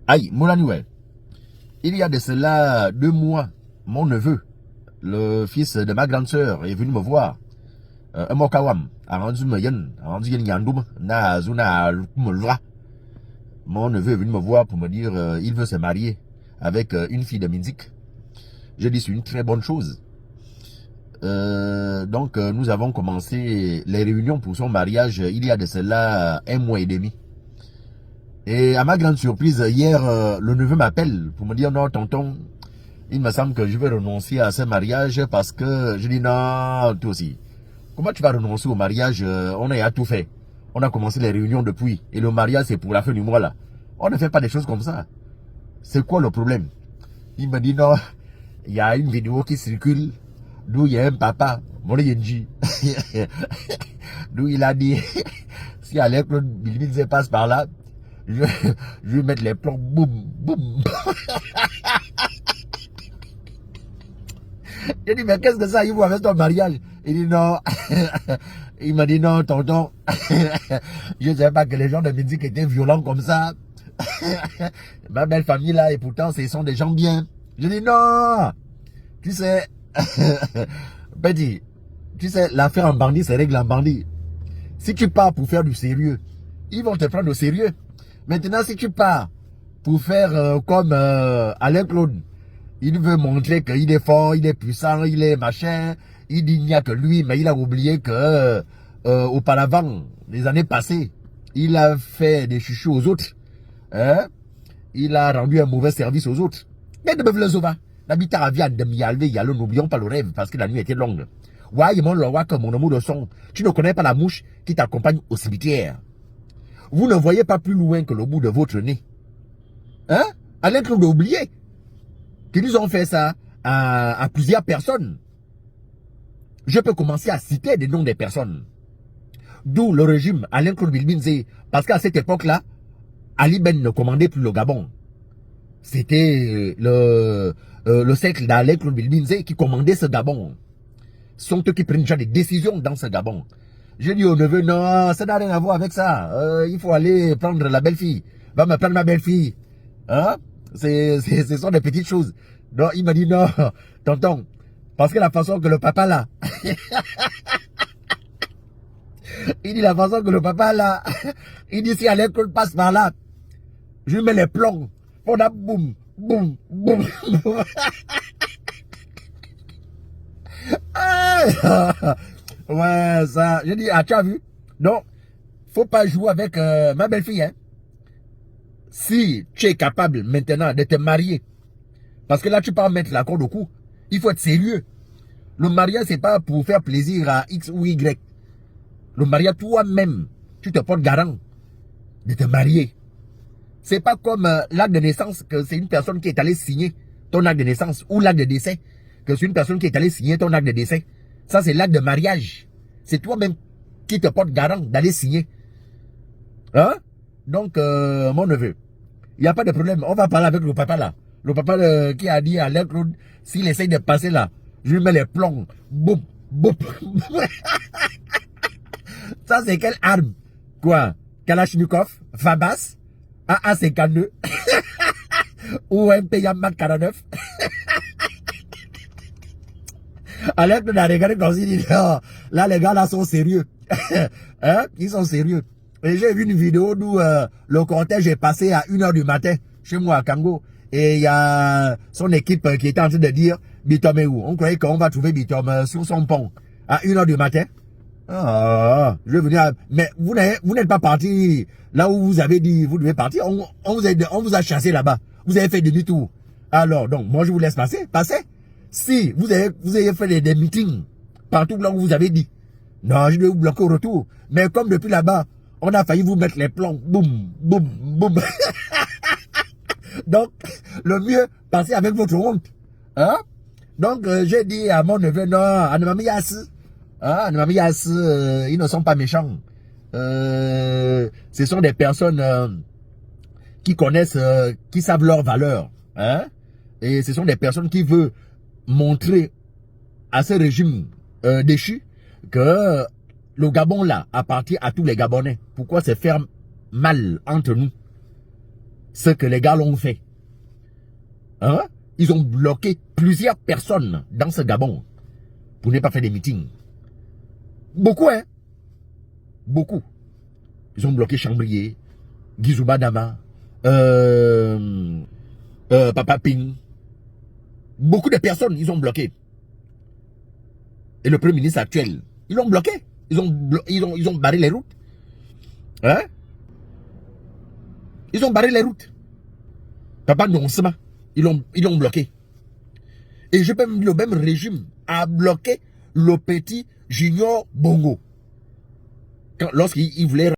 Aïe, Moulaniouel. Il y a de cela 2 mois, mon neveu, le fils de ma grande sœur, est venu me voir. Mokawam, a rendu Yandoum, na Zuna Mulva. Mon neveu est venu me voir pour me dire il veut se marier avec une fille de Minzik. Je dis c'est une très bonne chose. Donc nous avons commencé les réunions pour son mariage il y a de cela 1 mois et demi. Et à ma grande surprise, hier, le neveu m'appelle pour me dire non, tonton, il me semble que je vais renoncer à ce mariage parce que je dis non, toi aussi. Comment tu vas renoncer au mariage? On a tout fait. On a commencé les réunions depuis. Et le mariage, c'est pour la fin du mois là. On ne fait pas des choses comme ça. C'est quoi le problème? Il me dit non, il y a une vidéo qui circule d'où il y a un papa, mon Yenji, d'où il a dit si Alain-Claude Bilbinze passe par là, je vais mettre les plombs, boum, boum. Je dis, mais qu'est-ce que ça, il faut avec ton mariage? Il dit non. Il m'a dit non, tonton. Je ne savais pas que les gens de Minzik étaient violents comme ça. Ma belle famille là, et pourtant, ce sont des gens bien. Je dis non. Tu sais, petit, tu sais, l'affaire en bandit, c'est règle en bandit. Si tu pars pour faire du sérieux, ils vont te prendre au sérieux. Maintenant, si tu pars pour faire comme Alain-Claude, il veut montrer qu'il est fort, il est puissant, il est machin. Il dit qu'il n'y a que lui, mais il a oublié que auparavant, les années passées, il a fait des chouchous aux autres. Hein? Il a rendu un mauvais service aux autres. Mais de me zova. L'habitat à viande de Mialvé, Yalo, n'oublions pas le rêve parce que la nuit était longue. Ouais, mon roi, comme mon amour de son. Tu ne connais pas la mouche qui t'accompagne au cimetière. Vous ne voyez pas plus loin que le bout de votre nez. Hein? Alain-Claude a oublié qu'ils ont fait ça à plusieurs personnes. Je peux commencer à citer des noms des personnes. D'où le régime Alain-Claude Bilbinze. Parce qu'à cette époque-là, Ali Ben ne commandait plus le Gabon. C'était le cercle d'Alain-Claude Bilbinze qui commandait ce Gabon. Ce sont eux qui prennent déjà des décisions dans ce Gabon. J'ai dit au neveu, non, ça n'a rien à voir avec ça. Il faut aller prendre la belle-fille. Va me prendre ma belle-fille. Hein? Ce sont des petites choses. Non, il m'a dit non, tonton. Parce que la façon que le papa là. Il dit la façon que le papa là. Il dit si Alain-Claude passe par là. Je lui mets les plombs. On a boum, boum, boum, boum. Ouais, ça. J'ai dit, ah, tu as vu? Non, faut pas jouer avec ma belle-fille. Hein. Si tu es capable maintenant de te marier, parce que là, tu peux pas mettre la corde au cou, il faut être sérieux. Le mariage, c'est pas pour faire plaisir à X ou Y. Le mariage, toi-même, tu te portes garant de te marier. C'est pas comme l'acte de naissance, que c'est une personne qui est allée signer ton acte de naissance, ou l'acte de décès, que c'est une personne qui est allée signer ton acte de décès. Ça, c'est l'acte de mariage. C'est toi-même qui te porte garant d'aller signer. Hein? Donc, mon neveu, il n'y a pas de problème. On va parler avec le papa là. Le papa qui a dit à Alain-Claude, s'il essaye de passer là, je lui mets les plombs. Boum, boum. Ça, c'est quelle arme? Quoi? Kalachnikov? Fabas? AA-52? Ou un Yamat 49? Alain-Claude a regardé comme s'il dit, oh, là, les gars là sont sérieux. Hein? Ils sont sérieux. Et j'ai vu une vidéo d'où le cortège est passé à 1h du matin chez moi à Kango. Et il y a son équipe qui était en train de dire Bitom est où? On croyait qu'on va trouver Bitom sur son pont à 1h du matin. Ah, je vais venir. Mais vous n'êtes pas parti là où vous avez dit vous devez partir. On vous a chassé là-bas. Vous avez fait demi-tour. Alors, donc, moi je vous laisse passer. Passez. Si vous avez fait des meetings partout là où vous avez dit. Non, je vais vous bloquer au retour. Mais comme depuis là-bas, on a failli vous mettre les plombs. Boum, boum, boum. Donc, le mieux, passez avec votre honte. Hein? Donc, j'ai dit à mon neveu, non, Anamamias, ils ne sont pas méchants. Ce sont des personnes qui connaissent, qui savent leur valeur. Hein? Et ce sont des personnes qui veulent montrer à ce régime déchu que le Gabon là appartient à tous les Gabonais. Pourquoi se faire mal entre nous? ce que les gars l'ont fait. Hein? Ils ont bloqué plusieurs personnes dans ce Gabon pour ne pas faire des meetings. Beaucoup, hein? Beaucoup. Ils ont bloqué Chambrier, Guizouba Dama, Papa Ping. Beaucoup de personnes, ils ont bloqué. Et le Premier ministre actuel, ils l'ont bloqué. Ils ont barré les routes. Hein? Ils ont barré les routes. Papa Nonsema, ils l'ont bloqué. Et je peux me dire, le même régime a bloqué le petit Junior Bongo. Lorsqu'il voulait